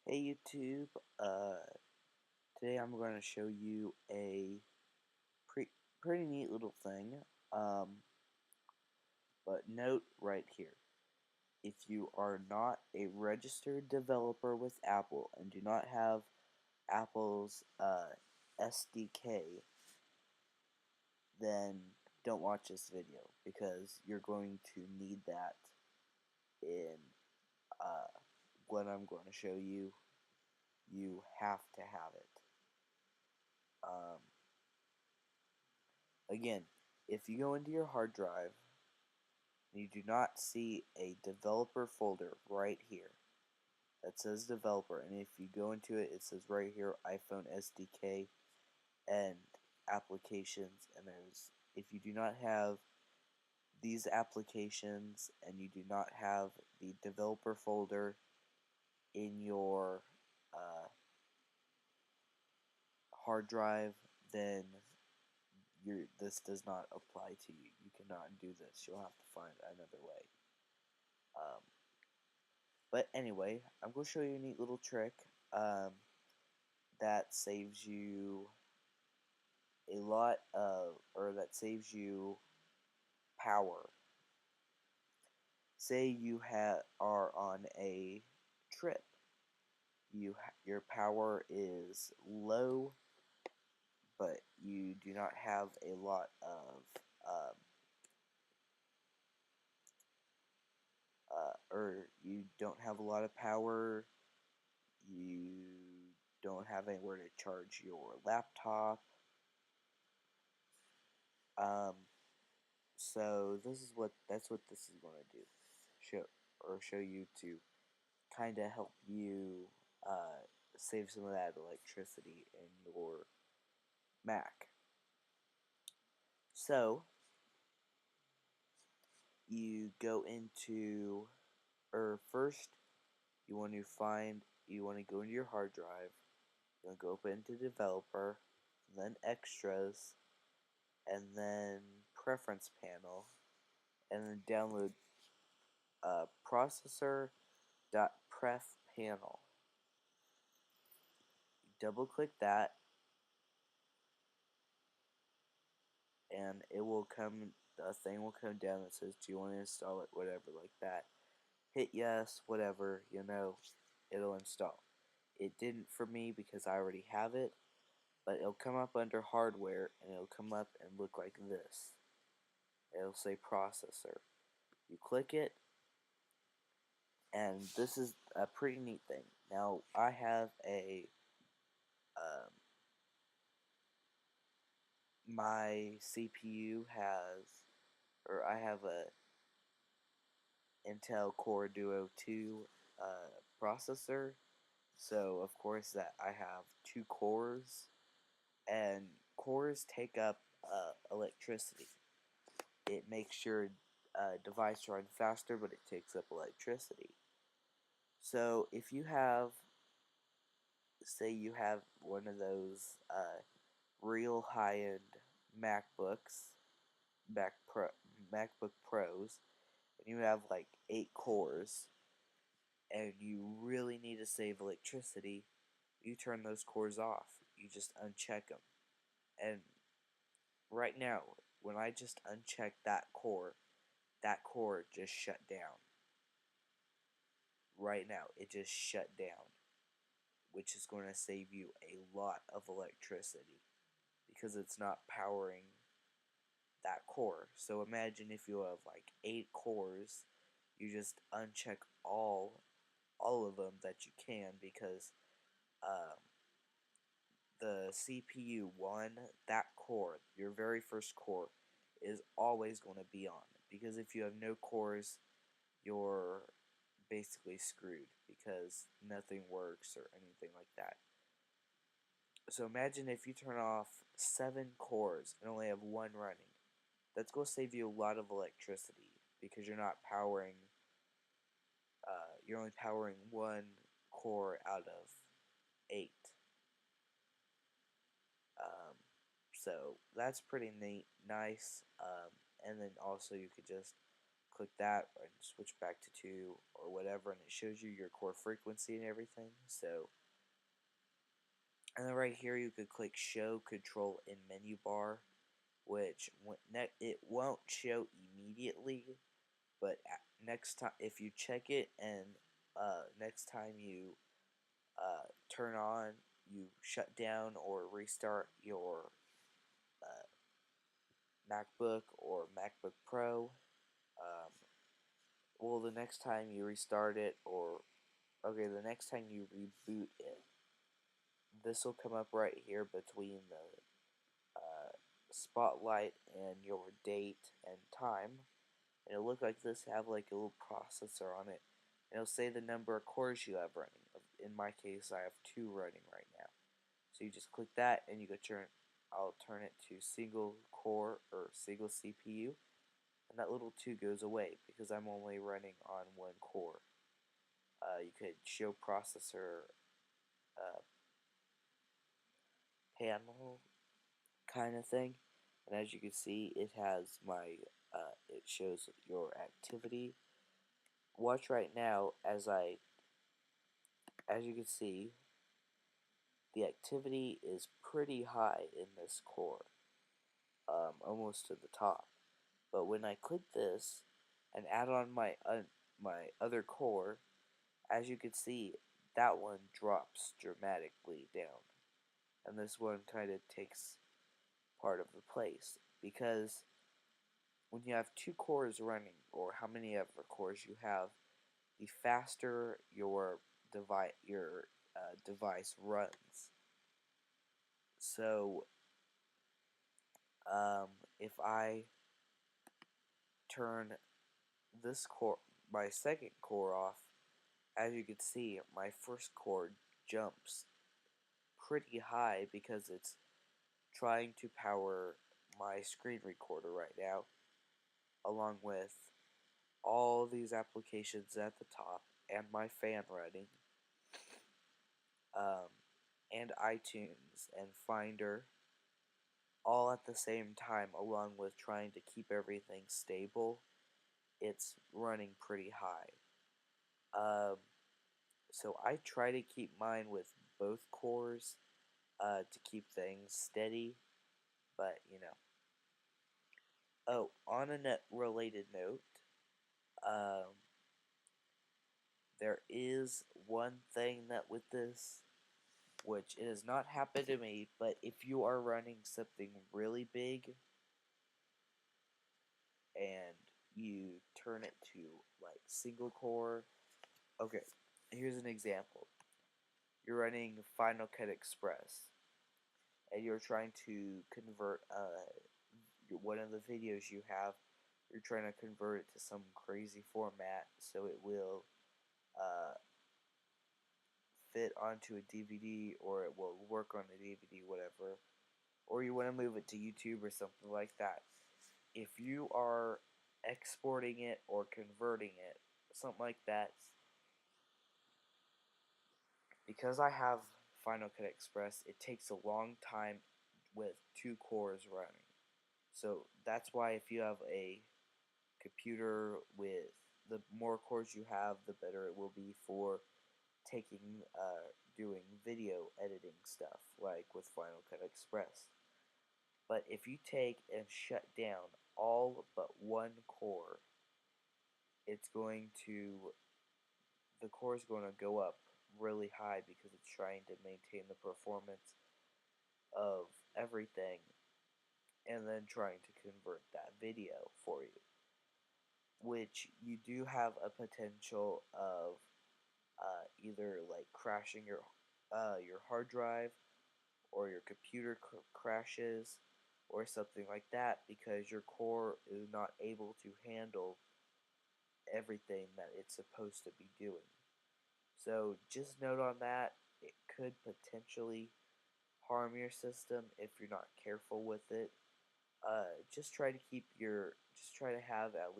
Hey YouTube, today I'm going to show you a pretty neat little thing, but note right here, if you are not a registered developer with Apple and do not have Apple's SDK, then don't watch this video, because you're going to need that in uh, what I'm going to show you. You have to have it. Again, if you go into your hard drive and you do not see a developer folder right here that says developer, and if you go into it, it says right here iPhone SDK and applications, and if you do not have these applications and you do not have the developer folder in your uh, hard drive, then this does not apply to you. You cannot do this. You'll have to find another way. Um, but anyway, I'm going to show you a neat little trick that saves you that saves you power. Say you are on a trip. Your power is low, but you do not have a lot of or you don't have a lot of power. You don't have anywhere to charge your laptop. Um, so that's what this is going to do. Show you to kind of help you save some of that electricity in your Mac. So you go into, or first you want to go into your hard drive. You want to go open into developer, then extras, and then preference panel, and then download processor.pref panel. Double click that, and a thing will come down that says, do you want to install it, whatever, like that. Hit yes, whatever, it'll install. It didn't for me because I already have it, but it'll come up under hardware, and it'll come up and look like this. It'll say processor. You click it, and this is a pretty neat thing. Now, I have um, my CPU I have a Intel Core Duo 2 processor, so of course that I have two cores, and cores take up electricity. It makes your device run faster, but it takes up electricity. So if you have, say you have one of those real high-end MacBooks, MacBook Pros, and you have like 8 cores, and you really need to save electricity, you turn those cores off. You just uncheck them. And right now, when I just unchecked that core just shut down. Right now, it just shut down, which is going to save you a lot of electricity because it's not powering that core. So imagine if you have like 8 cores, you just uncheck all of them that you can, because um, the CPU one, that core, your very first core, is always going to be on, because if you have no cores, you're basically screwed because nothing works or anything like that. So imagine if you turn off 7 cores and only have one running. That's going to save you a lot of electricity because you're only powering one core out of 8. Um, so that's pretty nice. And then also you could just click that and switch back to 2 or whatever, and it shows you your core frequency and everything. So, and then right here you could click show control in menu bar, which it won't show immediately, but next time if you check it and next time you turn on, you shut down or restart your MacBook or MacBook Pro. Well, the next time you restart it, or okay, the next time you reboot it, this will come up right here between the spotlight and your date and time. And it'll look like this, have like a little processor on it. And it'll say the number of cores you have running. In my case, I have 2 running right now. So you just click that and you go I'll turn it to single core or single CPU. And that little 2 goes away because I'm only running on 1 core. You could show processor panel kind of thing, and as you can see, it has it shows your activity. Watch right now as you can see, the activity is pretty high in this core, almost to the top. But when I click this and add on my other core, as you can see, that one drops dramatically down, and this one kind of takes part of the place, because when you have 2 cores running, or how many ever cores you have, the faster your device runs. So if I turn my second core off, as you can see, my first core jumps pretty high because it's trying to power my screen recorder right now, along with all these applications at the top and my fan running, and iTunes and Finder, all at the same time, along with trying to keep everything stable. It's running pretty high. So I try to keep mine with both cores to keep things steady, but you know. Oh, on a related note, um, there is one thing that with this, which it has not happened to me, but if you are running something really big and you turn it to like single core, okay, here's an example. You're running Final Cut Express and you're trying to convert one of the videos you have, you're trying to convert it to some crazy format so it will fit onto a DVD, or it will work on a DVD, whatever, or you want to move it to YouTube or something like that. If you are exporting it or converting it, something like that, because I have Final Cut Express, it takes a long time with 2 cores running. So that's why if you have a computer with the more cores you have, the better it will be for doing video editing stuff, like with Final Cut Express. But if you take and shut down all but 1 core, the core is going to go up really high because it's trying to maintain the performance of everything and then trying to convert that video for you, which you do have a potential of either like crashing your hard drive, or your computer crashes or something like that, because your core is not able to handle everything that it's supposed to be doing. So just note on that, it could potentially harm your system if you're not careful with it. Just try to have at